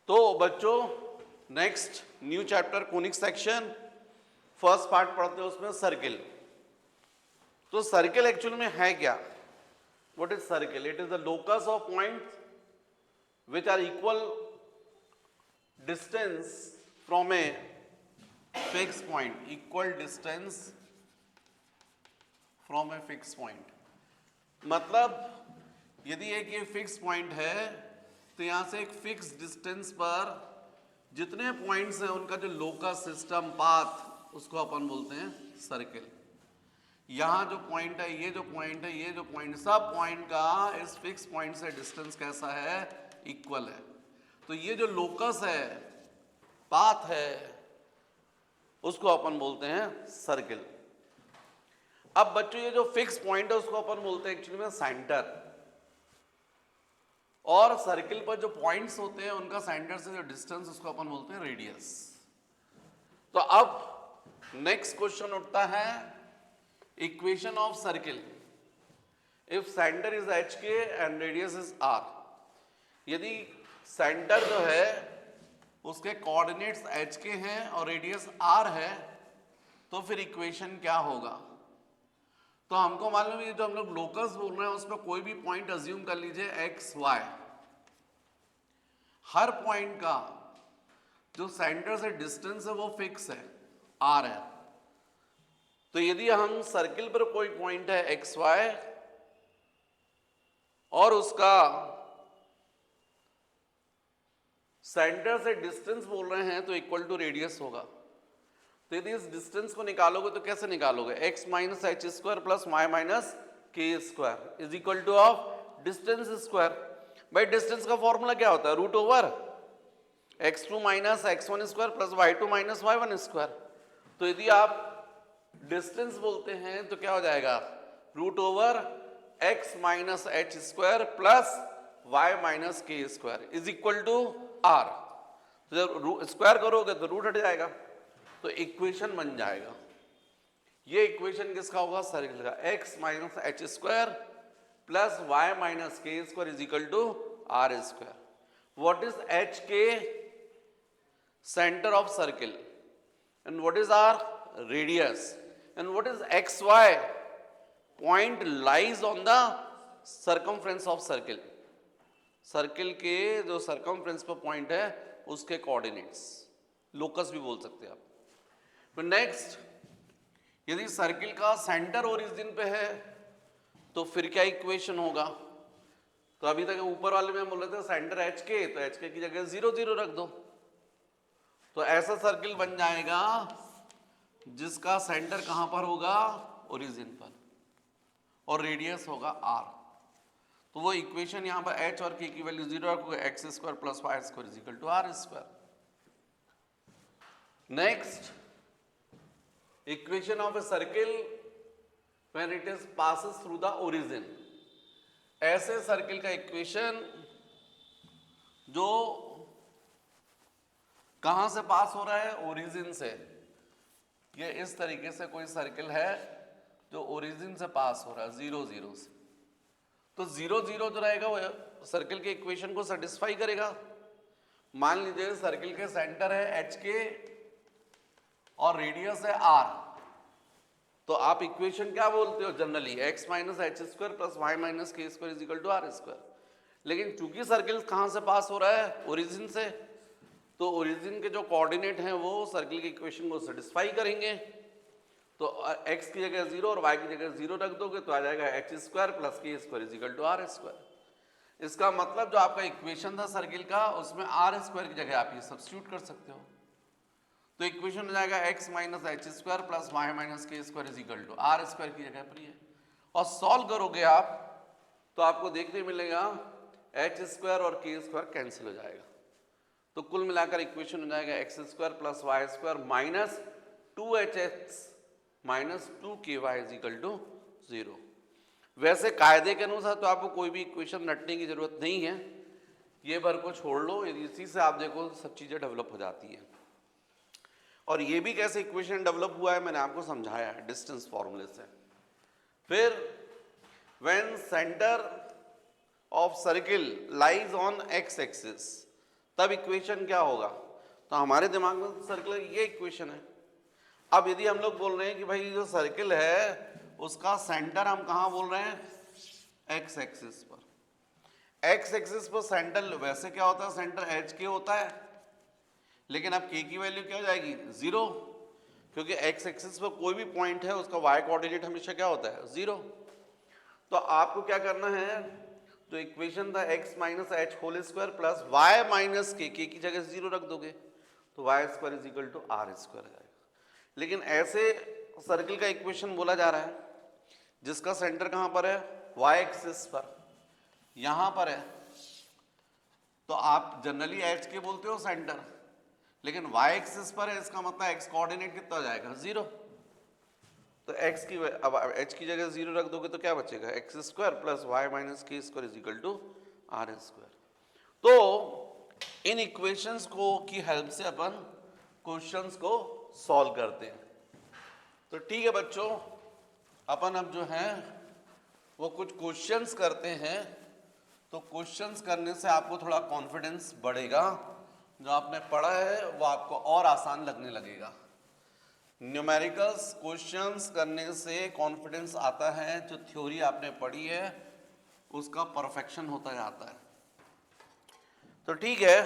तो बच्चों next new chapter conic section first part पढ़ते हैं उसमें सर्किल। तो सर्किल एक्चुअल में है क्या? What is circle? It is the locus of points which are equal distance from a fixed point, equal distance from a fixed point। मतलब यदि एक ये फिक्स पॉइंट है तो यहां से एक फिक्स डिस्टेंस पर जितने पॉइंट्स हैं उनका जो लोकस सिस्टम पाथ उसको अपन बोलते हैं सर्किल। यहां जो पॉइंट है, ये जो पॉइंट है, ये जो पॉइंट, सब पॉइंट का इस फिक्स पॉइंट से डिस्टेंस कैसा है? इक्वल है। तो ये जो लोकस है, पाथ है, उसको अपन बोलते हैं सर्किल। अब बच्चों ये जो फिक्स पॉइंट है उसको अपन बोलते हैं एक्चुअली में सेंटर, और सर्किल पर जो पॉइंट्स होते हैं उनका सेंटर से जो डिस्टेंस उसको अपन बोलते हैं रेडियस। तो अब नेक्स्ट क्वेश्चन उठता है equation of circle if centre is H के एंड रेडियस इज आर। यदि सेंटर जो है उसके कोऑर्डिनेट्स एच के हैं और रेडियस आर है तो फिर इक्वेशन क्या होगा? तो हमको मालूम है जो हम लोग लोकस बोल रहे हैं उस पर कोई भी पॉइंट अज्यूम कर लीजिए एक्स वाई। हर पॉइंट का जो सेंटर से डिस्टेंस है वो फिक्स है, आर है। तो यदि हम सर्किल पर कोई पॉइंट है एक्स वाई और उसका सेंटर से डिस्टेंस बोल रहे हैं तो इक्वल टू रेडियस होगा। तो यदि इस डिस्टेंस को निकालोगे तो कैसे निकालोगे? x minus H square plus Y minus के square is equal to of distance square. भाई डिस्टेंस का फॉर्मूला क्या होता है? Root over x2 minus x1 square plus y2 minus y1 square. तो यदि आप डिस्टेंस बोलते हैं तो क्या हो जाएगा? Root over x minus H square plus y minus के square is equal to R. तो जब स्क्वायर करोगे तो रूट हट जाएगा, तो इक्वेशन बन जाएगा। ये इक्वेशन किसका होगा? सर्किल का। x minus H square plus Y minus के square is equal to are square. What is H K? Centre of circle. And what is R? Radius. And what is X Y? Point lies on the circumference of circle. Circle के जो circumference पर point है उसके coordinates, locus भी बोल सकते हैं आप। तो नेक्स्ट, यदि सर्किल का सेंटर ओरिजिन पे है तो फिर क्या इक्वेशन होगा? तो अभी तक ऊपर वाले में हम बोल रहे थे सेंटर एच के, तो एच के की जगह 0 0 रख दो। तो ऐसा सर्किल बन जाएगा जिसका सेंटर कहां पर होगा? ओरिजिन पर, और रेडियस होगा आर। तो वो इक्वेशन यहां पर h और k की वैल्यू 0 रखोगे, x square plus Y square is equal to are square. Next, equation of a circle when it is passes through the origin. ऐसे सर्किल का इक्वेशन जो कहां से पास हो रहा है? ओरिजिन से। ये इस तरीके से कोई सर्किल है जो ओरिजिन से पास हो रहा है 0 0 से। तो 0 0 जो रहेगा वो सर्किल के इक्वेशन को सेटिस्फाई करेगा। मान लीजिए सर्किल के सेंटर है एच के और रेडियस है आर, तो आप इक्वेशन क्या बोलते हो generally? x minus H square plus Y minus के square is equal to are square. लेकिन चूंकि सर्किल कहां से पास हो रहा है? ओरिजिन से, तो ओरिजिन के जो कोऑर्डिनेट हैं वो सर्किल के इक्वेशन को सेटिस्फाई करेंगे। तो x की जगह 0 और y की जगह 0 रख दोगे तो आ जाएगा h square plus k square is equal to are square. इसका मतलब जो आपका इक्वेशन था सर्किल का उसमें आर स्क्वायर की जगह आप ये सब्स्टिट्यूट कर सकते हो। तो इक्वेशन हो जाएगा x minus H square plus Y minus के square is equal to are square की जगह पर है। और सॉल्व करोगे आप तो आपको देखने मिलेगा एच स्क्वायर और के स्क्वायर कैंसिल हो जाएगा। तो कुल मिलाकर इक्वेशन हो जाएगा x square plus Y square minus 2hx minus 2ky is equal to 0। वैसे कायदे के अनुसार तो आपको कोई भी इक्वेशन रटने की जरूरत नहीं है, ये भर को छोड़ लो, यदि इसी से आप देखो सब चीजें डेवलप हो जाती हैं। और ये भी कैसे इक्वेशन डेवलप हुआ है मैंने आपको समझाया है डिस्टेंस फॉर्मूले से। फिर when centre of circle lies on x axis, तब इक्वेशन क्या होगा, तो हमारे दिमाग में सर्कल ये इक्वेशन है। अब यदि हम लोग बोल रहे हैं कि भाई जो सर्किल है उसका सेंटर हम कहाँ बोल रहे हैं, एक्स एक्सिस पर। एक्स एक्सिस पर सेंटर वैसे क्या होता है, सेंटर एच के होता है, लेकिन अब के की वैल्यू क्या हो जाएगी, 0, क्योंकि एक्स एक्सिस पर कोई भी पॉइंट है उसका वाई कोऑर्डिनेट हमेशा क्या होता है, 0। तो आपको क्या करना है, जो इक्वेशन था x minus H whole square plus Y minus के की जगह 0 रख दोगे तो Y square is equal to are square आ जाएगा। लेकिन ऐसे सर्किल का इक्वेशन बोला जा रहा है जिसका सेंटर कहाँ पर है, वाई एक्सिस पर, यहां पर है, तो आप जनरली एच के बोलते हो सेंटर, लेकिन वाई एक्सिस पर है, इसका मतलब एक्स कोऑर्डिनेट कितना हो जाएगा, 0। तो x की अब h की जगह 0 रख दोगे तो क्या बचेगा, X square plus Y minus के square is equal to are square. तो इन इक्वेशंस को की हेल्प से अपन क्वेश्चंस को सॉल्व करते हैं। तो ठीक है बच्चों, अपन अब जो है वो कुछ क्वेश्चंस करते हैं। तो क्वेश्चंस करने से आपको थोड़ा कॉन्फिडेंस बढ़ेगा, जो आपने पढ़ा है वो आपको और आसान लगने लगेगा। न्यूमेरिकल्स क्वेश्चंस करने से कॉन्फिडेंस आता है, जो थ्योरी आपने पढ़ी है उसका परफेक्शन होता जाता है। तो ठीक है,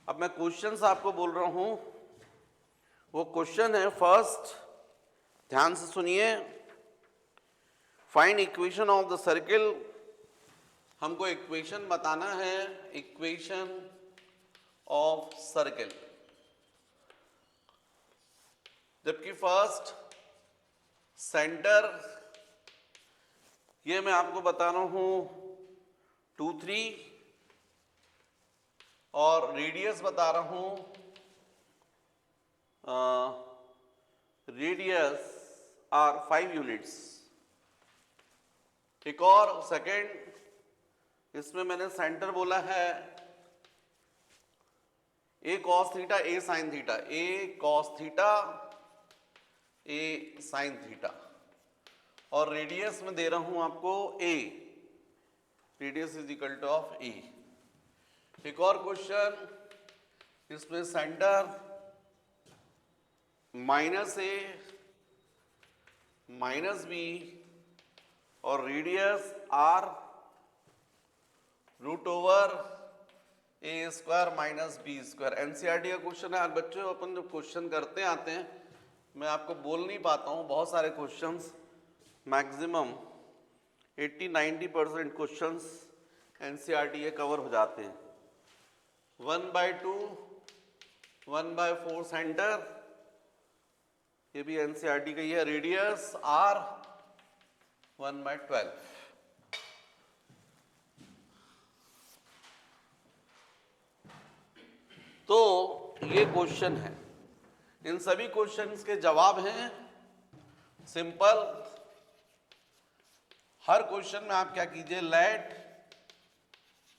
अब मैं क्वेश्चंस आपको बोल रहा हूं। वो क्वेश्चन है फर्स्ट, ध्यान से सुनिए, find equation of the circle. हमको इक्वेशन बताना है, इक्वेशन ऑफ सर्किल। जबकि फर्स्ट सेंटर ये मैं आपको बता रहा हूं 2, 3 और रेडियस बता रहा हूं, रेडियस आर 5 यूनिट्स। एक और सेकेंड, इसमें मैंने सेंटर बोला है A cos theta A sine theta, A cos theta A sine theta, और रेडियस में दे रहा हूं आपको A, radius is equal to of A. एक और क्वेश्चन, इसमें centre minus A minus B और radius R root over A square minus B square. NCERT का क्वेश्चन है। बच्चों अपन जब क्वेश्चन करते आते हैं, मैं आपको बोल नहीं पाता हूँ, बहुत सारे क्वेश्चंस, मैक्सिमम 80-90% क्वेश्चंस एनसीईआरटी के कवर हो जाते हैं। 1/2, 1/4 सेंटर, ये भी एनसीईआरटी का ही है। Radius r 1/12। तो ये क्वेश्चन है, इन सभी क्वेश्चंस के जवाब हैं सिंपल। हर क्वेश्चन में आप क्या कीजिए, लेट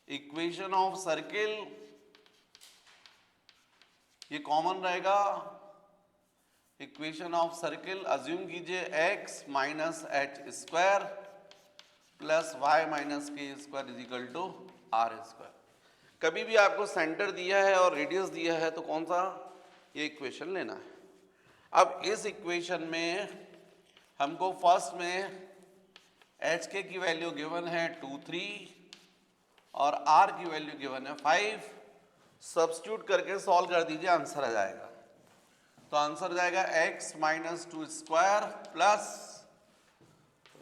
इक्वेशन ऑफ सर्किल, ये कॉमन रहेगा, इक्वेशन ऑफ सर्किल अज्यूम कीजिए x minus H square plus Y minus के square is equal to are square. कभी भी आपको सेंटर दिया है और रेडियस दिया है तो कौन सा, ये इक्वेशन लेना है। अब इस इक्वेशन में हमको फर्स्ट में एच के की वैल्यू गिवन है 2, 3 और आर की वैल्यू गिवन है 5। सब्स्टिट्यूट करके सॉल्व कर दीजिए, आंसर आ जाएगा। तो आंसर जाएगा x minus 2 square plus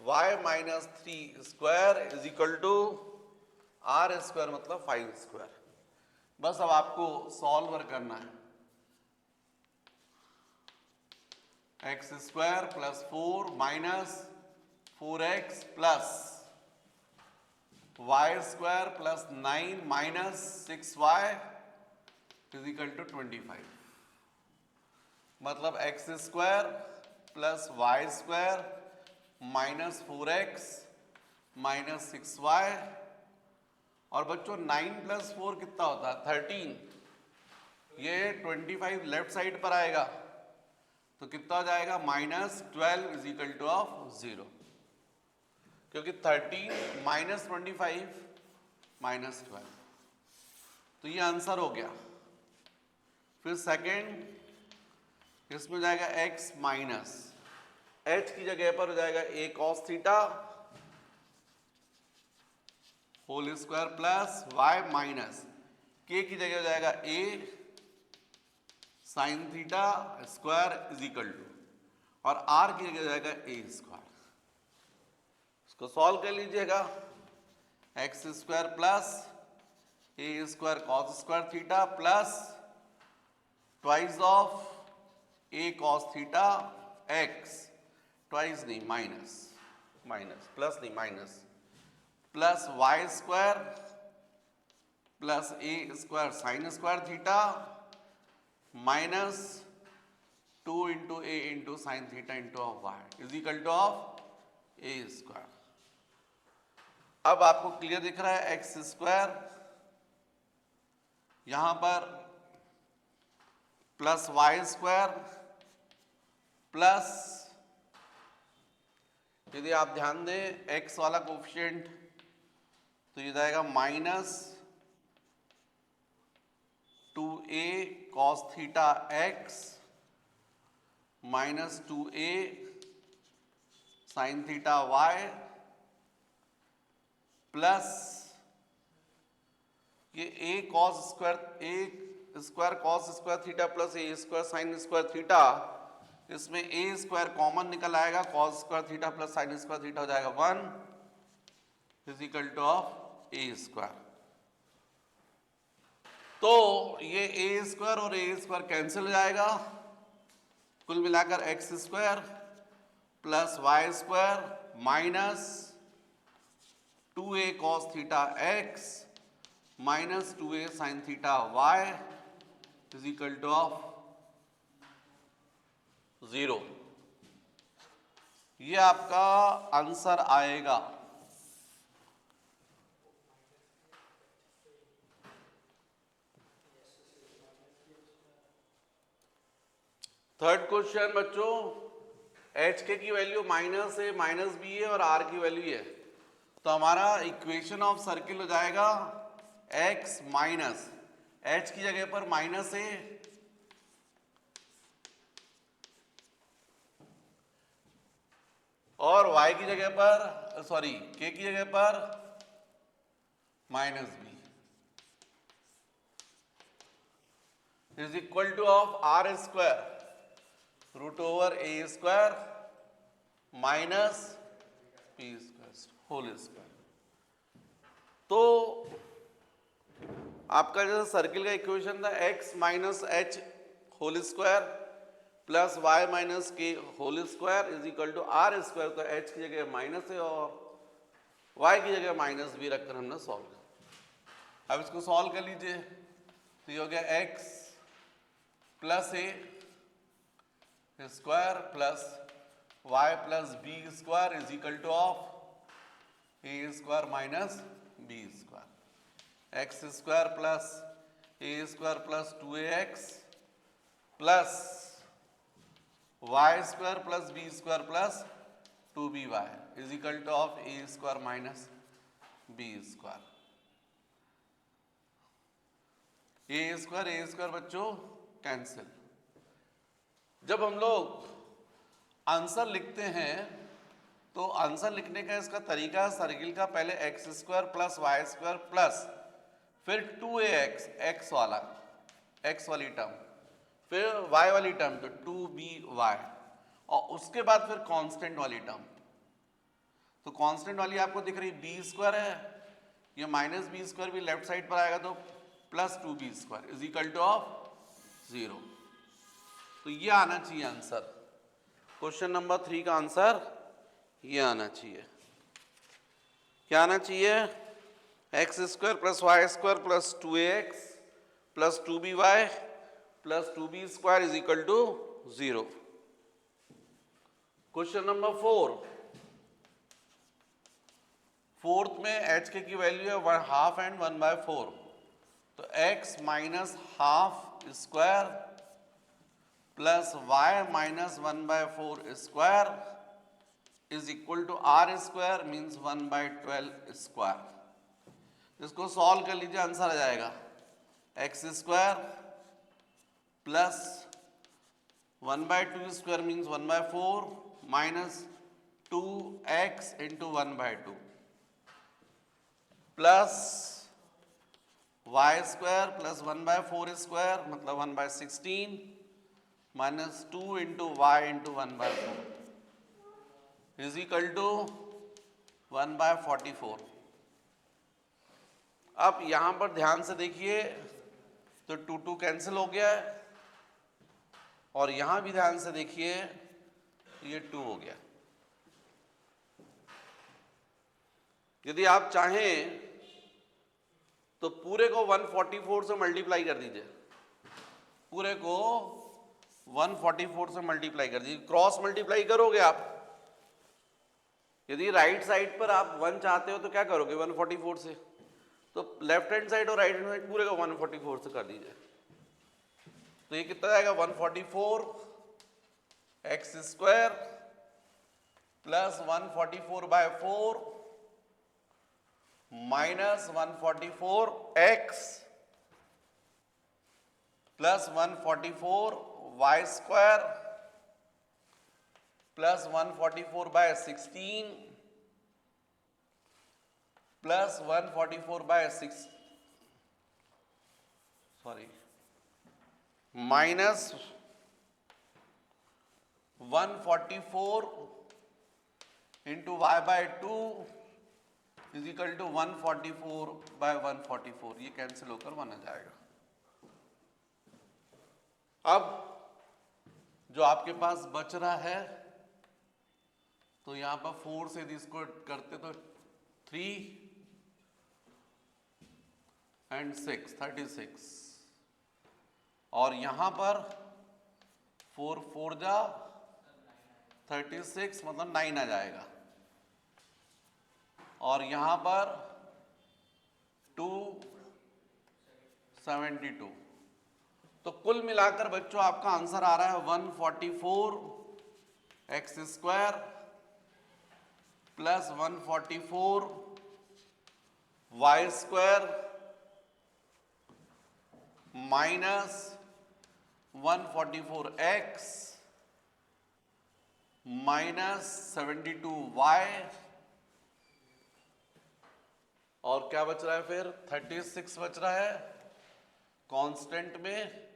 y minus 3 square is equal to are square, मतलब 5 स्क्वायर। बस अब आपको सॉल्वर करना है। X square plus 4 minus 4x plus Y square plus 9 minus 6y is equal to 25। मतलब x square plus Y square minus 4x minus 6y, और बच्चों 9 plus 4 कितना होता है, 13। ये 25 लेफ्ट साइड पर आएगा तो कितना हो जाएगा, minus 12 is equal to of 0, क्योंकि 13 माइनस 25 माइनस 12। तो ये आंसर हो गया। फिर सेकेंड इसमें हो जाएगा x माइनस h की जगह पर हो जाएगा a cos theta whole square plus y minus k की जगह हो जाएगा a sine theta square is equal to, और r की जगह हो जाएगा a स्क्वायर। इसको सॉल्व कर लीजिएगा। X square plus a square cos square theta plus twice of a cos theta x, twice नहीं माइनस, माइनस प्लस नहीं minus, plus Y square plus a square sine square theta minus 2 into a into sine theta into of y is equal to of a square. अब आपको clear दिख रहा है x square यहां पर plus Y square plus, यदि आप ध्यान दें एक्स वाला कोफिशिएंट तो ये जाएगा minus 2a cos theta x minus 2a sine theta y plus ये a cos square a square cos square theta plus a square sine square theta, इसमें a स्क्वायर कॉमन निकल आएगा, cos square theta plus sine square theta हो जाएगा 1 is equal to of a square. तो ये a square और a square cancel हो जाएगा, कुल मिलाकर x square plus Y square minus 2a cos theta x minus 2a sin theta y is equal to of 0। ये आपका आंसर आएगा। थर्ड क्वेश्चन बच्चों, एच के की value minus A minus B है और आर की वैल्यू है, तो हमारा इक्वेशन ऑफ सर्किल हो जाएगा x माइनस h की जगह पर माइनस ए और y की जगह पर सॉरी k की जगह पर minus B is equal to of are square root over A square minus P square whole square. तो आपका जो सर्किल का इक्वेशन था x minus H whole square plus y minus K whole square is equal to are square, तो h की जगह minus है और y की जगह माइनस भी रखकर हमने सॉल्व किया। अब इसको सॉल्व कर लीजिए, तो ये हो गया x plus a square plus y plus B square is equal to of a square minus B square, x square plus a square plus 2ax plus Y square plus B square plus 2by is equal to of a square minus B square. A square बच्चों cancel. जब हम लोग answer लिखते हैं तो answer लिखने का इसका तरीका सर्किल का पहले x square plus Y square plus फिर 2ax एक्स वाला एक्स वाली टर्म फिर y वाली टर्म तो 2by और उसके बाद फिर कांस्टेंट वाली टर्म। तो कांस्टेंट वाली आपको दिख रही बी स्क्वायर है, ये माइनस बी स्क्वायर भी लेफ्ट साइड पर आएगा तो plus 2b square is equal to of 0। तो ये आना चाहिए आंसर, क्वेश्चन नंबर 3 का आंसर ये आना चाहिए। क्या आना चाहिए? X square plus Y square plus 2ax plus 2by plus 2b square is equal to 0। Question number 4, fourth में एच के की वैल्यू है 1/2 एंड 1/4, तो x minus half square plus y minus 1/4 square is equal to are square means 1/12 square. इसको solve कर लीजिए, answer आ जाएगा x square plus 1/2 square means 1/4 minus 2x into 1/2 plus Y square plus 1/4 square मतलब 1/16 minus 2 into y into 1/4 is equal to 1/44। अब यहां पर ध्यान से देखिए तो 2 कैंसिल हो गया है और यहां भी ध्यान से देखिए ये 2 हो गया। यदि आप चाहें तो पूरे को 144 से मल्टीप्लाई कर दीजिए, पूरे को 144 से मल्टीप्लाई कर दीजिए, क्रॉस मल्टीप्लाई करोगे आप। यदि राइट साइड पर आप 1 चाहते हो तो क्या करोगे 144 से, तो लेफ्ट हैंड साइड और राइट हैंड साइड पूरे को 144 से कर दीजिए। तो ये कितना जाएगा 144 x square plus 144/4 minus 144 x plus 144 y square plus 144/16 plus 144/6 minus 144 into y/2 is equal to 144/144। ये कैंसिल होकर 1 आ जाएगा। अब जो आपके पास बच रहा है तो यहां पर 4 से यदि इसको करते तो 3 and 6 36 और यहां पर 4 4 जा 36 मतलब 9 आ जाएगा और यहां पर 2 72। तो कुल मिलाकर बच्चों आपका आंसर आ रहा है 144 x square plus 144 y square minus 144 x minus 72 y और क्या बच रहा है फिर 36 बच रहा है कांस्टेंट में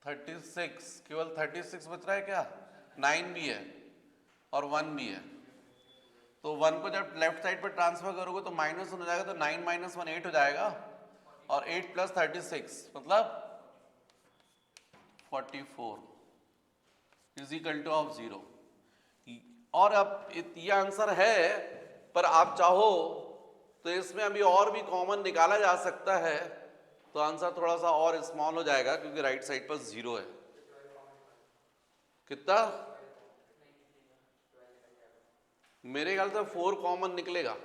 36 केवल 36 बच रहा है क्या 9 भी है और 1 भी है। तो 1 को जब लेफ्ट साइड पर ट्रांसफर करोगे तो माइनस हो जाएगा तो 9 माइनस 1 8 हो जाएगा और 8 प्लस 36 मतलब 44 इज इक्वल टू ऑफ 0। और अब ये आंसर है पर आप चाहो तो इसमें अभी और भी कॉमन निकाला जा सकता है तो आंसर थोड़ा सा और स्मॉल हो जाएगा क्योंकि राइट साइड पर 0 है। कितना मेरे ख्याल से 4 कॉमन निकलेगा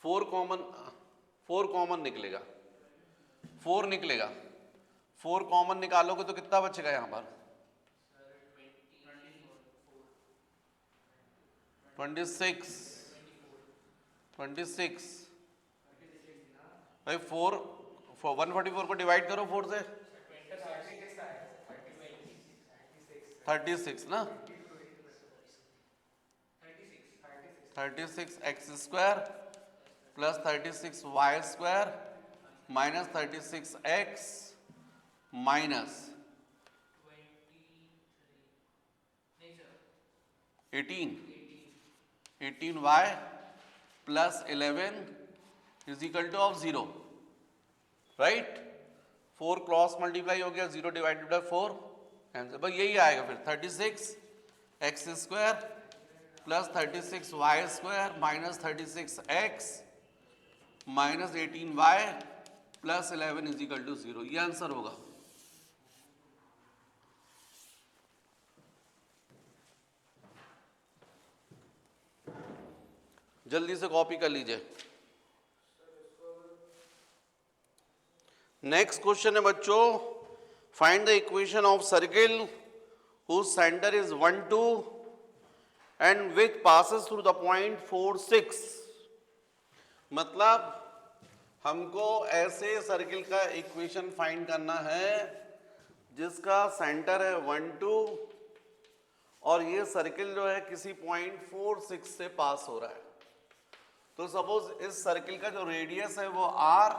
4 कॉमन निकलेगा 4 निकलेगा 4 कॉमन निकालोगे तो कितना बचेगा यहां पर 26 भाई 4 144 को डिवाइड करो 4 से 36 ना 36 x square plus 36 y square minus 36 x minus 18 y plus 11 is equal to of 0 right. 4 cross multiply हो गया 0 डिवाइडेड बाय 4 आंसर बस यही आएगा फिर 36 x square plus 36 y square minus 36 x minus 18 y plus 11 is equal to 0 ये answer होगा। जल्दी से कॉपी कर लीजिए। नेक्स्ट क्वेश्चन है बच्चों find the equation of circle whose center is 1 2 and which passes through the point 4 6। मतलब हमको ऐसे सर्किल का इक्वेशन फाइंड करना है जिसका सेंटर है 1 2 और ये सर्किल जो है किसी पॉइंट 4 6 से पास हो रहा है। तो सपोज इस सर्किल का जो रेडियस है वो r,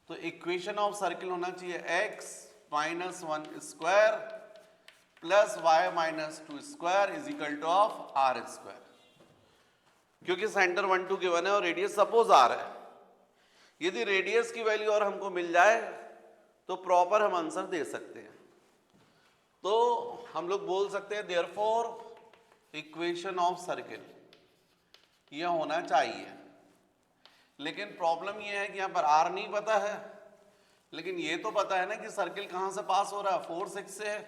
तो इक्वेशन ऑफ सर्किल होना चाहिए x minus 1 square plus y minus 2 square is equal to of r square, क्योंकि सेंटर 1 2 गिवन है और रेडियस सपोज r है। यदि रेडियस की वैल्यू और हमको मिल जाए तो प्रॉपर हम आंसर दे सकते हैं। तो हम लोग बोल सकते हैं देयरफॉर इक्वेशन ऑफ सर्किल यह होना चाहिए। लेकिन प्रॉब्लम यह है कि यहाँ पर r नहीं पता है, लेकिन ये तो पता है ना कि सर्किल कहाँ से पास हो रहा है, 4 6 से है।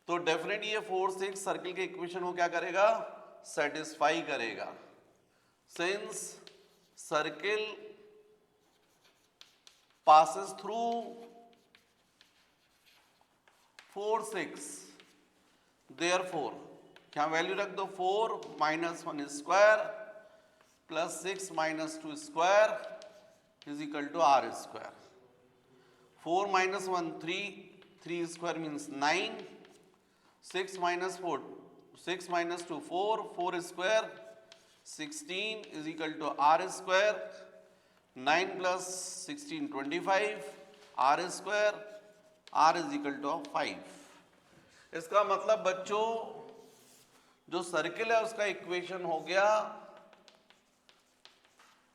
तो डेफिनेटली ये 4 6 सर्किल के इक्वेशन को क्या करेगा, सेटिस्फाई करेगा। Since circle passes through 4 6, therefore क्या वैल्यू रख दो, 4 minus 1 square plus 6 minus 2 square is equal to r square. 4 minus 1 3 square means 9, 6 minus 4 6 minus 2 4 square 16 is equal to r square. 9 plus 16 25 r square, r is equal to 5। इसका मतलब बच्चों जो circle है उसका equation हो गया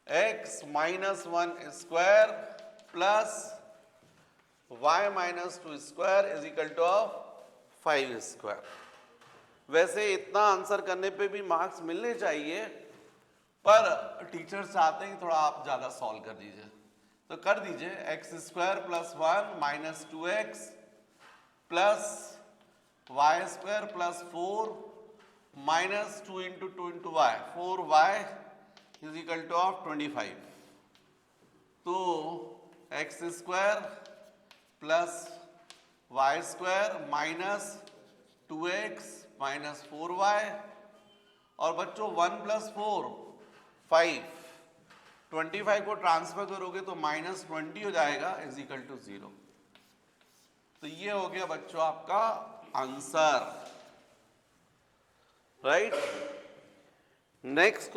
x minus 1 square plus y minus 2 square is equal to 5 square. वैसे इतना आंसर करने पे भी मार्क्स मिलने चाहिए, पर टीचर चाहते हैं कि थोड़ा आप ज्यादा सॉल्व कर दीजिए। तो कर दीजिए x square plus 1 minus 2x plus Y square plus 4 minus 2 into 2 into y 4y is equal to of 25। तो x square plus Y square minus 2x minus 4y, और बच्चों 1 प्लस 4 5, 25 को ट्रांसफर करोगे तो माइनस 20 हो जाएगा इज इक्वल टू 0। तो ये हो गया बच्चों आपका आंसर, राइट। नेक्स्ट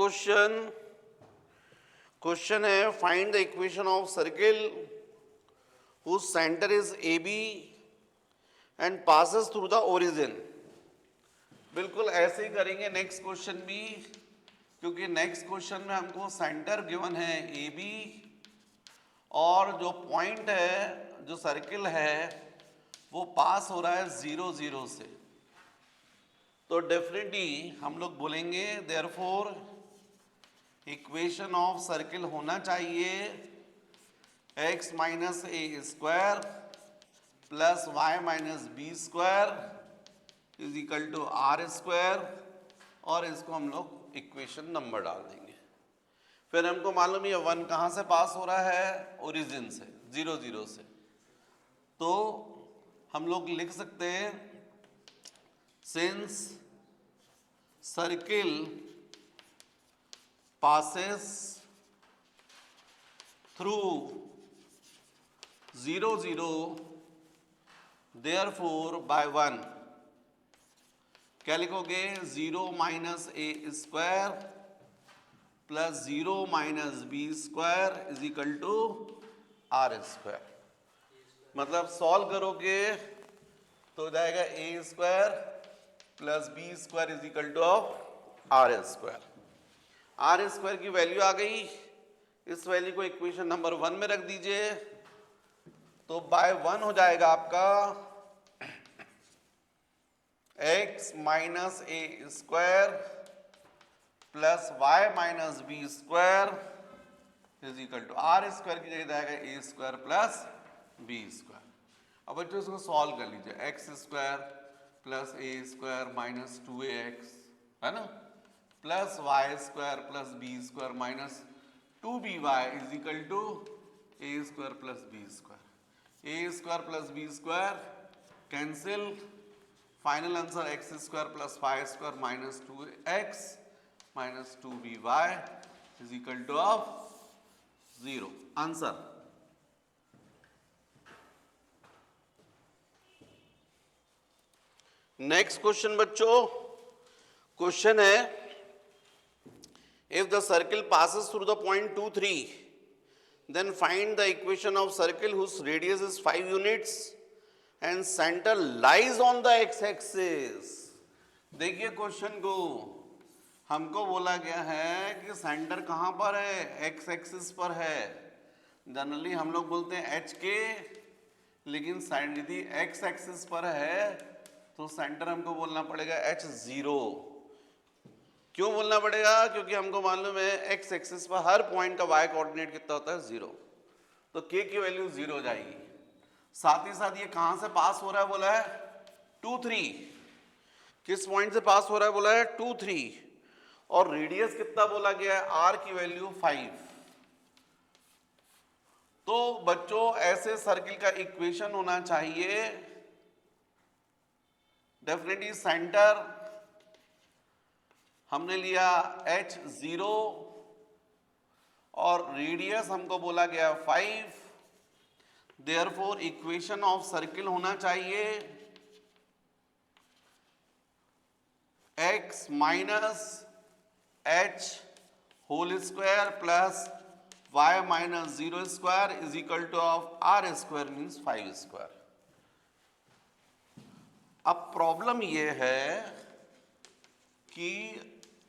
क्वेश्चन है find the equation of circle whose center is AB and passes through the origin। बिल्कुल ऐसे ही करेंगे नेक्स्ट क्वेश्चन भी, क्योंकि नेक्स्ट क्वेश्चन में हमको सेंटर गिवन है ए बी और जो पॉइंट है जो सर्किल है वो पास हो रहा है 0 0 से। तो डेफिनेटली हम लोग बोलेंगे देयरफॉर इक्वेशन ऑफ सर्किल होना चाहिए x minus A square plus Y minus B square is equal to are square, और इसको हम लोग इक्वेशन नंबर डाल देंगे। फिर हमको मालूम है 1 कहाँ से पास हो रहा है, ओरिजिन से 0 0 से। तो हम लोग लिख सकते हैं since circle passes through 0 0 therefore by 1 क्या लिखोगे, 0 minus A square plus 0 minus B square is equal to are square. मतलब सॉल्व करोगे तो हो जाएगा ए square plus B square is equal to of are square. R square की value आ गई, इस वैल्यू को इक्वेशन नंबर 1 में रख दीजिए। तो बाय 1 हो जाएगा आपका x minus A square plus Y minus B square is equal to are square की जगह जाएगा ए स्क्वायर प्लस बी स्क्वायर। अब बच्चों इसको सॉल्व कर लीजिए, x square plus a square minus 2ax है ना, plus Y square plus B square minus 2by is equal to a square plus B square. A square plus B square cancel, final answer x square plus Y square minus 2x minus 2by is equal to of 0। Answer. Next question बच्चों, question है if the circle passes through the point 2 3, then find the equation of circle whose radius is 5 units and center lies on the x-axis। देखिए question को, हमको बोला गया है कि centre कहाँ पर है, एक्स एक्सिस पर है। जनरली हम लोग बोलते हैं एच के, लेकिन यदि एक्स एक्सिस पर है तो सेंटर हमको बोलना पड़ेगा एच जीरो। क्यों बोलना पड़ेगा? क्योंकि हमको मालूम है एक्स एक्सिस पर हर पॉइंट का वाई कोऑर्डिनेट कितना होता है, 0। तो के की वैल्यू 0 हो जाएगी। साथ ही साथ ये कहां से पास हो रहा है बोला है, 2 3। किस पॉइंट से पास हो रहा है बोला है, 2 3। और रेडियस कितना बोला गया है, आर की वैल्यू 5। तो बच्चों ऐसे सर्किल का इक्वेशन होना चाहिए, डेफिनेटली सेंटर हमने लिया h0 और रेडियस हमको बोला गया 5। देयरफॉर इक्वेशन ऑफ सर्किल होना चाहिए x minus h whole square plus y minus 0 square is equal to of r square means 5 square. अब प्रॉब्लम ये है कि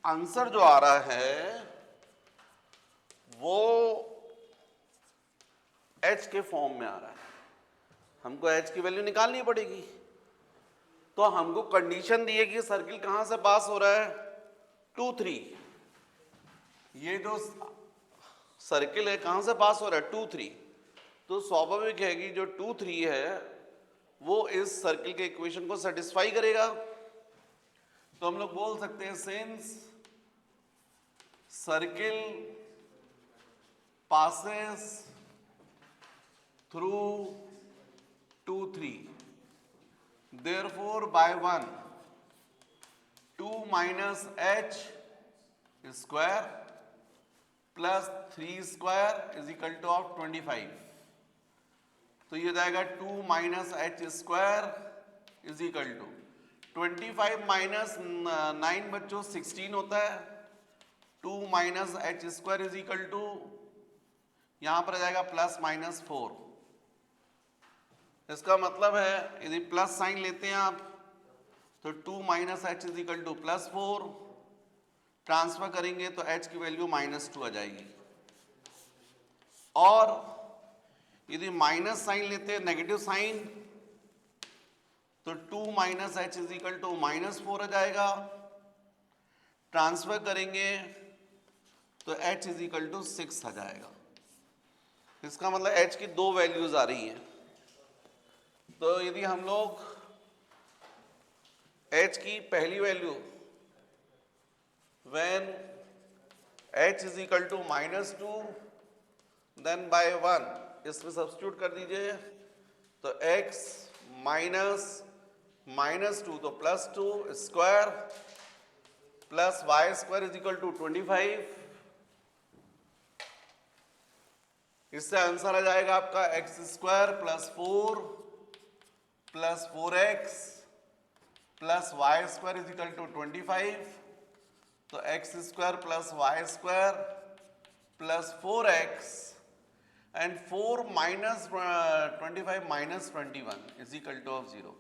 आंसर जो आ रहा है वो h के फॉर्म में आ रहा है, हमको h की वैल्यू निकालनी पड़ेगी। तो हमको कंडीशन दी है कि सर्किल कहां से पास हो रहा है, 2 3। ये जो सर्किल है कहां से पास हो रहा है, 2 3। तो स्वाभाविक है कि जो 2 3 है वो इस सर्किल के इक्वेशन को सेटिस्फाई करेगा। तो हम लोग बोल सकते हैं since circle passes through 2 3, therefore by 1 2 minus h square plus 3 square is equal to of 25। तो ये जाएगा 2 minus h square is equal to 25 minus 9 बच्चों 16 होता है। 2 minus H square is equal to, यहां पर आ जाएगा प्लस माइनस 4। इसका मतलब है यदि प्लस साइन लेते हैं आप तो 2 minus h is equal two plus 4, transfer करेंगे तो एच की वैल्यू माइनस 2 आ जाएगी। और यदि माइनस साइन लेते हैं, नेगेटिव साइन, तो 2 minus h is equal to minus 4 आ जाएगा। ट्रांसफर करेंगे तो h इज इक्वल टू 6 आ जाएगा। इसका मतलब h की 2 वैल्यूज आ रही हैं। तो यदि हम लोग h की पहली value when h is equal to -2 then by 1 इसमें सब्स्टिट्यूट कर दीजिए तो x माइनस -2 तो +2 square plus y square is equal to 25। इससे आंसर आ जाएगा आपका x square plus 4 plus 4x plus Y square is equal to 25। तो x square plus Y square plus 4x and 4 minus 25 minus 21 is equal to of 0।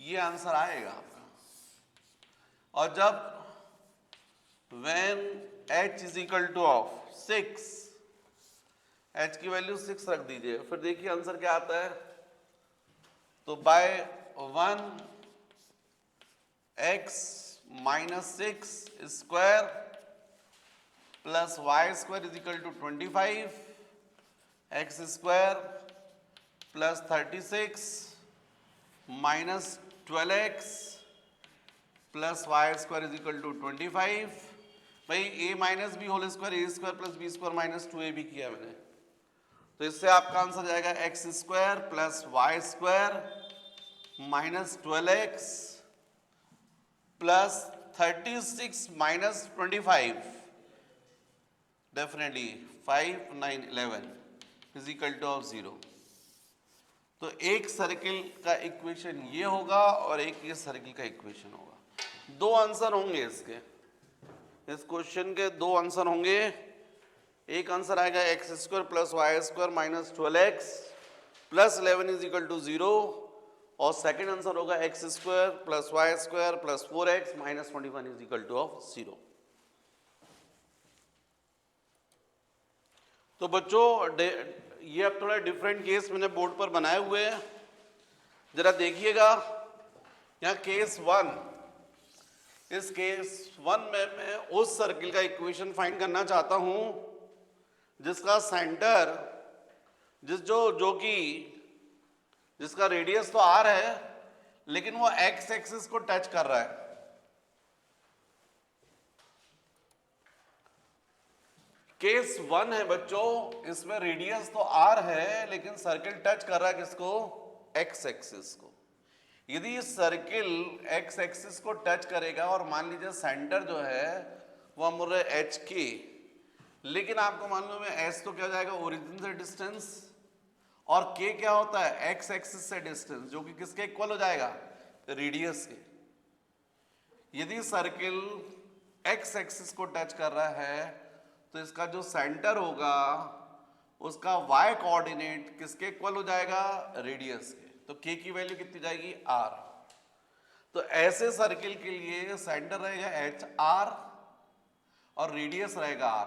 ये answer आएगा आपका। और जब when h is equal to of 6, h की value 6 रख दीजिए, फिर देखिए आंसर क्या आता है। तो by 1 x minus 6 square plus Y square is equal to 25, x square plus 36 minus 12x plus Y square is equal to 25। भाई a minus b whole square a square plus B square minus 2a भी किया मैंने। तो इससे आपका answer जाएगा x square plus Y square minus 12x plus 36 minus 25। Definitely 5 9 11 is equal to of 0। तो एक सर्किल का इक्वेशन ये होगा और एक ये सर्किल का इक्वेशन होगा। दो आंसर होंगे इसके, इस क्वेश्चन के दो आंसर होंगे। एक आंसर आएगा x square plus Y square minus 12x plus 11 is equal to 0, और सेकेंड आंसर होगा x square plus Y square plus 4x minus 21 is equal to of 0। तो बच्चों ये अब थोड़ा डिफरेंट केस मैंने बोर्ड पर बनाए हुए हैं, जरा देखिएगा। यहाँ केस 1, इस केस 1 में मैं उस सर्किल का इक्वेशन फाइंड करना चाहता हूं जिसका सेंटर जिसका रेडियस तो r है लेकिन वो x एक्सिस को टच कर रहा है। केस 1 है बच्चों, इसमें रेडियस तो r है लेकिन सर्किल टच कर रहा है किसको? x एक्सिस को। यदि इस सर्किल x एक्सिस को टच करेगा और मान लीजिए सेंटर जो है वो हम बोल रहे h के, लेकिन आपको मालूम है s तो क्या हो जाएगा? ओरिजिन से डिस्टेंस, और k क्या होता है? x एक्सिस से डिस्टेंस, जो कि किसके इक्वल हो जाएगा? रेडियस के। यदि सर्किल x एक्सिस को टच कर रहा है तो इसका जो सेंटर होगा उसका y कोऑर्डिनेट किसके इक्वल हो जाएगा? रेडियस के। तो k की वैल्यू कितनी जाएगी? r। तो ऐसे सर्किल के लिए सेंटर रहेगा h r और रेडियस रहेगा r।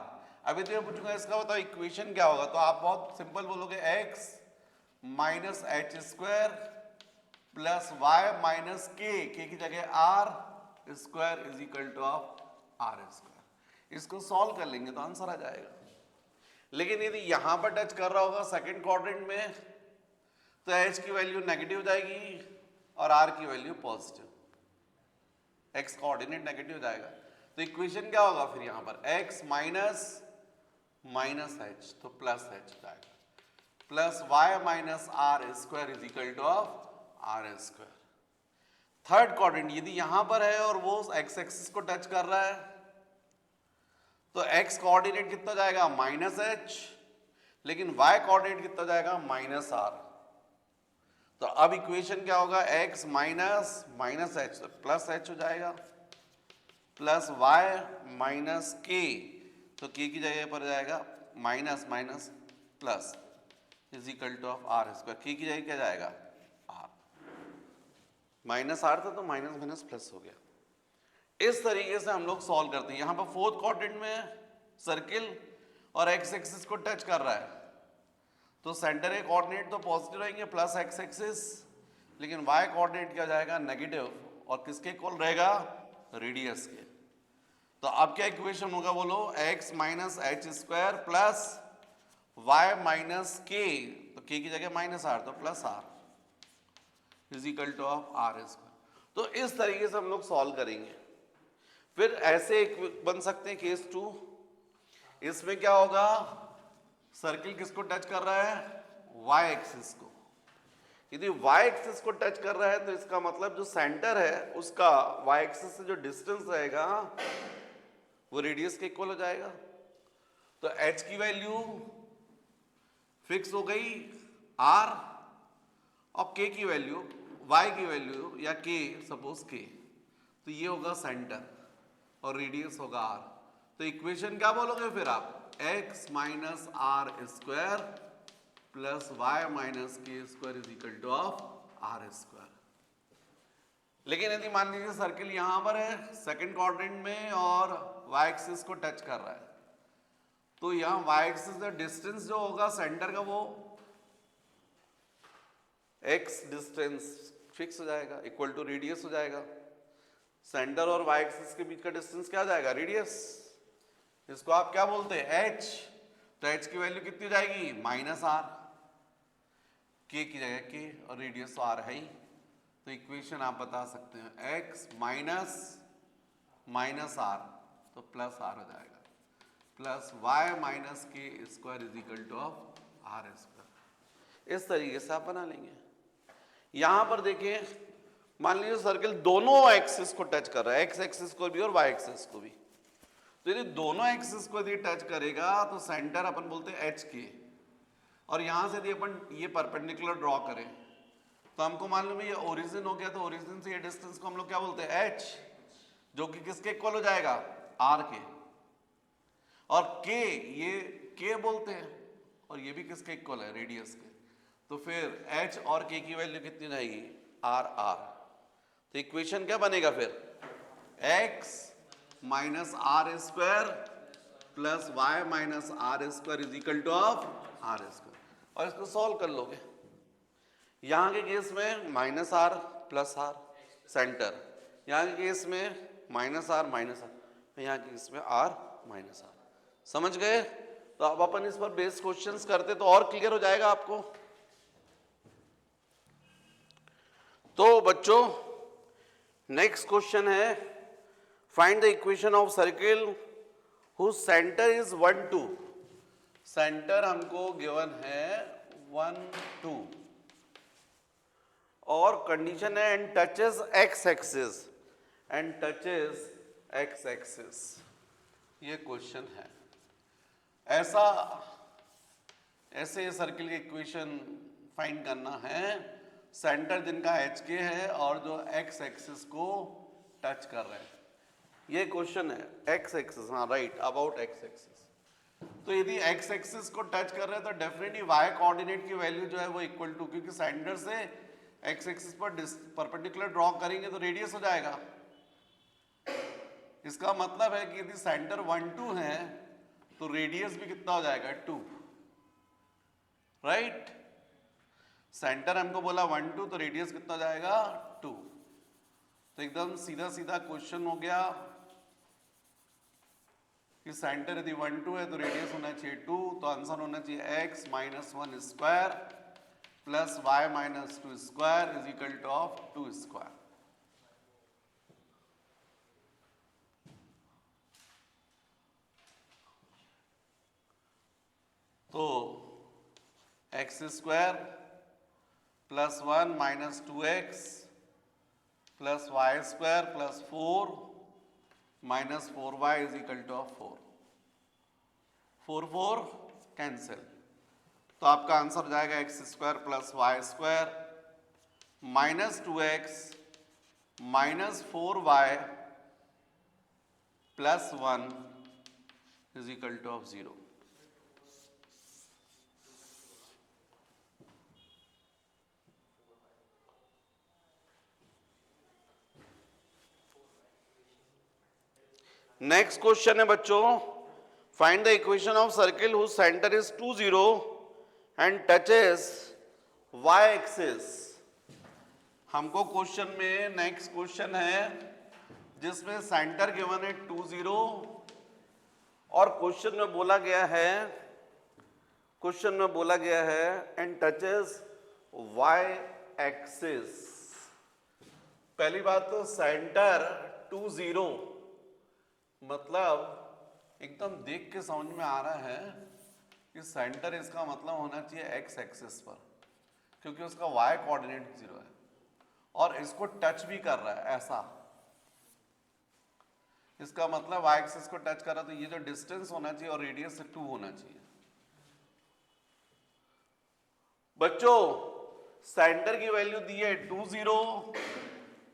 अभी तो ये पूछूंगा इसका बताओ इक्वेशन क्या होगा, तो आप बहुत सिंपल बोलोगे x minus H square plus Y minus के की जगह r square is equal to of r square. इसको सॉल्व कर लेंगे तो आंसर आ जाएगा। लेकिन यदि यहां पर टच कर रहा होगा सेकंड क्वाड्रेंट में तो h की वैल्यू नेगेटिव हो जाएगी और r की value positive, x coordinate negative हो जाएगा। तो इक्वेशन क्या होगा फिर यहां पर? x माइनस h तो प्लस h हो जाएगा, plus Y minus are square is equal to of are square. Third quadrant यदि यहां पर है और वो x एक्सिस को टच कर रहा है तो x कोऑर्डिनेट कितना जाएगा? माइनस h, लेकिन y कोऑर्डिनेट कितना जाएगा? Minus r। तो अब इक्वेशन क्या होगा? x माइनस h तो प्लस h हो जाएगा, प्लस y माइनस k तो k की जगह पर जाएगा minus plus is equal to of are square. k की जगह क्या जाएगा? r। माइनस r था तो माइनस प्लस हो गया। इस तरीके से हम लोग सॉल्व करते हैं। यहां पर फोर्थ क्वाड्रेंट में सर्किल और x एक्सिस को टच कर रहा है तो सेंटर के कोऑर्डिनेट तो पॉजिटिव रहेंगे प्लस x एक्सिस, लेकिन y कोऑर्डिनेट क्या जाएगा? नेगेटिव, और किसके इक्वल रहेगा? रेडियस के। तो अब क्या इक्वेशन होगा बोलो? x minus H square plus Y minus k, तो k की जगह माइनस r तो plus r is equal to of are square. तो इस तरीके से हम लोग सॉल्व करेंगे। फिर ऐसे एक बन सकते हैं केस 2, इसमें क्या होगा? सर्किल किसको टच कर रहा है? y एक्सिस को। यदि y एक्सिस को टच कर रहा है तो इसका मतलब जो सेंटर है उसका y एक्सिस से जो डिस्टेंस रहेगा वो रेडियस के इक्वल हो जाएगा। तो h की वैल्यू फिक्स हो गई r, और k की वैल्यू, y की वैल्यू या k सपोज k, तो ये होगा सेंटर और रेडियस होगा r। तो इक्वेशन क्या बोलोगे फिर आप? x minus are square plus Y minus के square is equal to of are square. लेकिन यदि मान लीजिए सर्किल यहां पर है सेकंड क्वाड्रेंट में और y एक्सिस को टच कर रहा है तो यहां y एक्सिस का डिस्टेंस जो होगा सेंटर का वो x डिस्टेंस फिक्स हो जाएगा, इक्वल टू रेडियस हो जाएगा। सेंटर और y एक्सिस के बीच का डिस्टेंस क्या हो जाएगा? रेडियस। इसको आप क्या बोलते हैं? h। तो h की वैल्यू कितनी हो जाएगी? माइनस r, k की जगह k, और रेडियस तो r है ही। तो इक्वेशन आप बता सकते हैं x माइनस r तो प्लस r हो जाएगा, प्लस y माइनस के square is equal to of are square. इस तरीके से आप बना लेंगे। यहां पर देखिए, मान लीजिए सर्किल दोनों एक्सिस को टच कर रहा है, x एक्सिस को भी और y एक्सिस को भी, तो यदि दोनों एक्सिस को यदि टच करेगा तो सेंटर अपन बोलते हैं एच के, और यहां से यदि अपन ये परपेंडिकुलर ड्रॉ करें तो हमको मालूम है ये ओरिजिन हो गया, तो ओरिजिन से ये डिस्टेंस को हम लोग क्या बोलते हैं एच, जो कि किसके इक्वल हो जाएगा आर के, और के ये के बोलते हैं, और ये भी किसके इक्वल है रेडियस के। तो फिर एच और के की वैल्यू कितनी रहेगी आर आर। तो इक्वेशन क्या बनेगा फिर x minus are square plus Y minus are square is equal to of are square, और इसको सॉल्व कर लोगे। यहां के केस में minus r plus r center, यहां के केस में माइनस आर, यहां के केस में आर माइनस आर। समझ गए? तो अब अपन इस पर बेस क्वेश्चंस करते तो और क्लियर हो जाएगा आपको। तो बच्चों नेक्स्ट क्वेश्चन है find the equation of circle whose center is 1 2। Center हमको गिवन है 1 2 और कंडीशन है and touches x axis, and touches x axis. ये क्वेश्चन है। ऐसे सर्किल की इक्वेशन फाइंड करना है, सेंटर जिनका एच के है और जो एक्स एक्सिस को टच कर रहे हैं। ये क्वेश्चन है एक्स एक्सिस, हाँ राइट, अबाउट एक्स एक्सिस। तो यदि एक्स एक्सिस को टच कर रहे हैं तो डेफिनेटली वाई कोऑर्डिनेट की वैल्यू जो है वो इक्वल टू, क्योंकि सेंटर से एक्स एक्सिस पर परपेंडिकुलर ड्रॉ करेंगे तो रेडियस हो जाएगा। इसका मतलब है कि यदि सेंटर 1 2 है तो रेडियस भी कितना हो जाएगा 2, राइट। सेंटर हमको बोला 1 2 तो रेडियस कितना हो जाएगा 2। तो एकदम सीधा सीधा क्वेश्चन हो गया कि सेंटर यदि 1 2 है तो रेडियस होना चाहिए 2, तो आंसर होना चाहिए x minus 1 square plus Y minus 2 square is equal to of 2 square. तो x square plus 1 minus 2x plus Y square plus 4 minus 4y is equal to of 4। 4 4 cancel, तो आपका आंसर हो जाएगा x square plus Y square minus 2x minus 4y plus 1 is equal to of 0। Next question है बच्चों, find the equation of circle whose center is 2 0 and touches y axis. हमको question में next question है जिसमें centre given है 2 0 और question में बोला गया है एंड टचेस y एक्सिस। पहली बात तो सेंटर 2 0 मतलब एकदम देख के समझ में आ रहा है कि सेंटर इसका मतलब होना चाहिए एक्स एक्सिस पर, क्योंकि उसका वाई कोऑर्डिनेट 0 है और इसको टच भी कर रहा है ऐसा। इसका मतलब वाई एक्सिस को टच कर रहा है, तो ये जो डिस्टेंस होना चाहिए और रेडियस से 2 होना चाहिए। बच्चों सेंटर की वैल्यू दी है 2 0,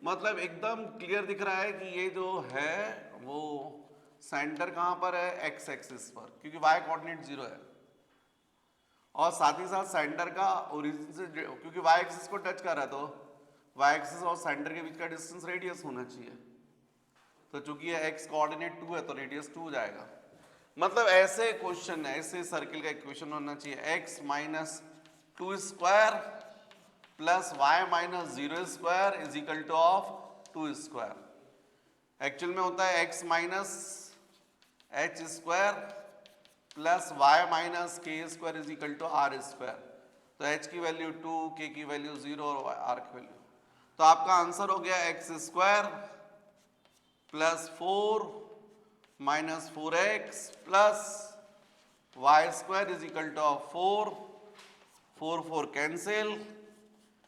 मतलब एकदम क्लियर दिख रहा है कि ये जो है वो सेंटर कहां पर है एक्स एक्सिस पर, क्योंकि वाई कोऑर्डिनेट 0 है, और साथ ही साथ सेंटर का ओरिजिन से, क्योंकि वाई एक्सिस को टच कर रहा है तो वाई एक्सिस और सेंटर के बीच का डिस्टेंस रेडियस होना चाहिए। तो चूंकि ये एक्स कोऑर्डिनेट 2 है तो रेडियस 2 हो जाएगा। मतलब ऐसे क्वेश्चन है, ऐसे सर्किल का इक्वेशन होना चाहिए X minus 2 square plus Y minus 0 square is equal to of 2 square. Actual में होता है X minus H square plus Y minus के square is equal to are square. तो एच की वैल्यू 2, के की वैल्यू 0 और आर की value, तो आपका आंसर हो गया X square plus 4 minus 4x plus Y square is equal to of 4 4 4 cancel,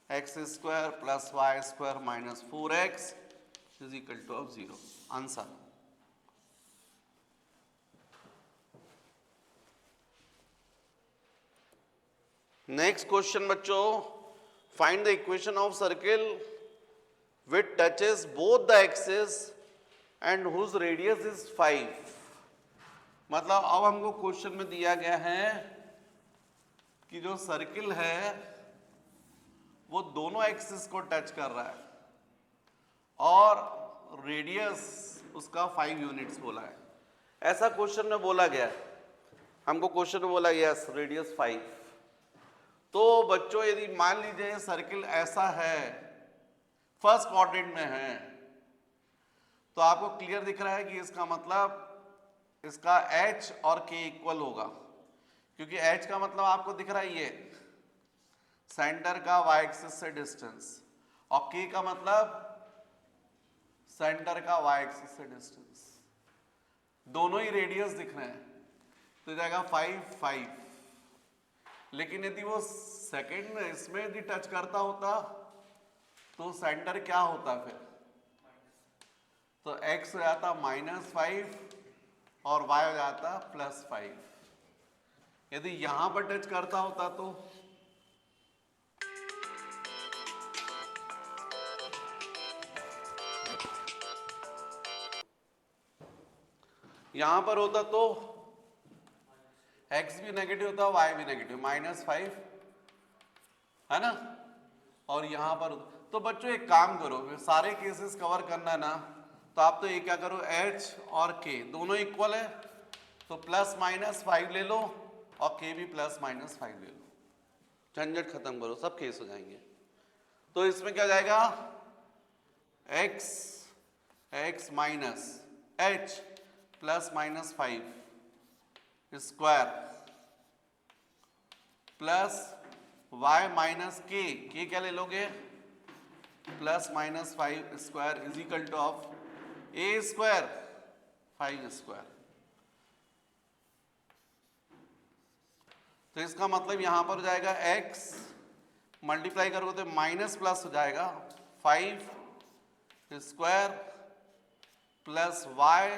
X square plus Y square minus 4x is equal to of 0। Answer next question बच्चों, find the equation of circle which touches both the axis and whose radius is 5। मतलब अब हमको question में दिया गया है कि जो सर्किल है वो दोनों एक्सिस को टच कर रहा है और रेडियस उसका 5 यूनिट्स बोला है। ऐसा क्वेश्चन में बोला गया है, हमको क्वेश्चन में बोला यस रेडियस 5। तो बच्चों यदि मान लीजिए सर्किल ऐसा है, फर्स्ट क्वाड्रेंट में है, तो आपको क्लियर दिख रहा है कि इसका मतलब इसका h और k इक्वल होगा, क्योंकि h का मतलब आपको दिख रहा है ये सेंटर का y एक्सिस से डिस्टेंस, और k का मतलब सेंटर का y एक्सिस से डिस्टेंस, दोनों ही रेडियस दिख रहे हैं, तो जाएगा 5 5। लेकिन यदि वो सेकंड में इसमें यदि टच करता होता तो सेंटर क्या होता फिर, तो x हो जाता -5 और y हो जाता +5। यदि यहां पर टच करता होता तो यहां पर होता तो x भी नेगेटिव होता, y भी नेगेटिव, -5 है ना, और यहां पर तो बच्चों एक काम करो, सारे केसेस कवर करना है ना, तो आप तो ये क्या करो h और k दोनों इक्वल है, तो +-5 ले लो और k भी +-5 ले लो, झंझट खत्म करो, सब केस हो जाएंगे। तो इसमें क्या जाएगा x minus h +-5 square plus y minus k क्या ले लोगे +-5 square is equal to of a square 5 square. तो इसका मतलब यहां पर हो जाएगा x मल्टीप्लाई करोगे तो माइनस प्लस हो जाएगा 5 square plus y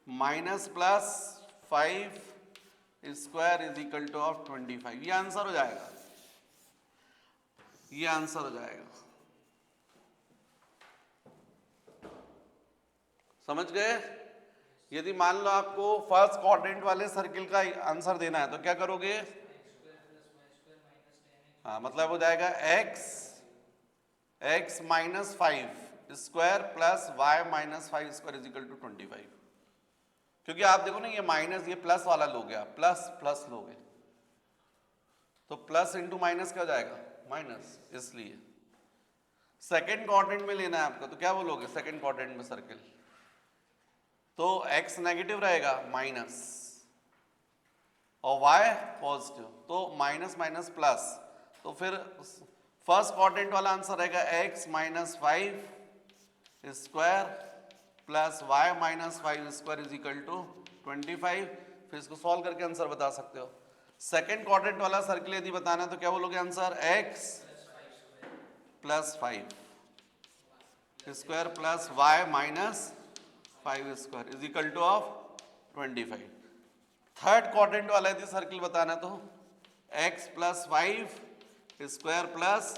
minus plus 5 square is equal to of 25। ये आंसर हो जाएगा, ये आंसर हो जाएगा। समझ गए? यदि मान लो आपको फर्स्ट क्वाड्रेंट वाले सर्किल का आंसर देना है तो क्या करोगे, हाँ मतलब हो जाएगा x -5 square plus y -5 square is equal to 25। क्योंकि आप देखो ना ये माइनस ये प्लस वाला लोगे, आप प्लस प्लस लोगे तो प्लस इंटू माइनस क्या हो जाएगा माइनस, इसलिए सेकेंड क्वाड्रेंट में लेना है आपको, तो क्या बोलोगे सेकेंड क्वाड्रेंट में सर्किल, तो x नेगेटिव रहेगा माइनस और y पॉजिटिव, तो माइनस माइनस प्लस, तो फिर फर्स्ट क्वाड्रेंट वाला आंसर रहेगा x -5 square plus y -5 square is equal to 25। फिर इसको सॉल्व करके आंसर बता सकते हो। सेकेंड क्वाड्रेंट वाला सर्किल यदि बताना है तो क्या बोलोगे answer x +5 square plus y -5 square is equal to of 25। Third quadrant वाला यदि सर्किल बताना तो x +5 square plus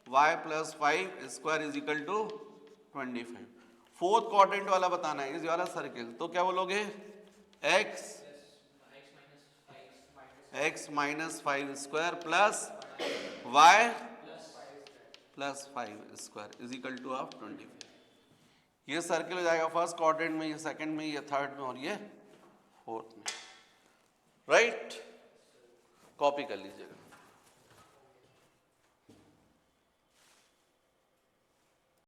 y +5 square is equal to 25। Fourth quadrant वाला बताना है इस वाला सर्किल, तो क्या बोलोगे x -5 square plus y +5 square is equal to of 25। ये सर्किल हो जाएगा फर्स्ट क्वाड्रेंट में, ये सेकंड में, ये थर्ड में और ये फोर्थ में। राइट, कॉपी कर लीजिएगा।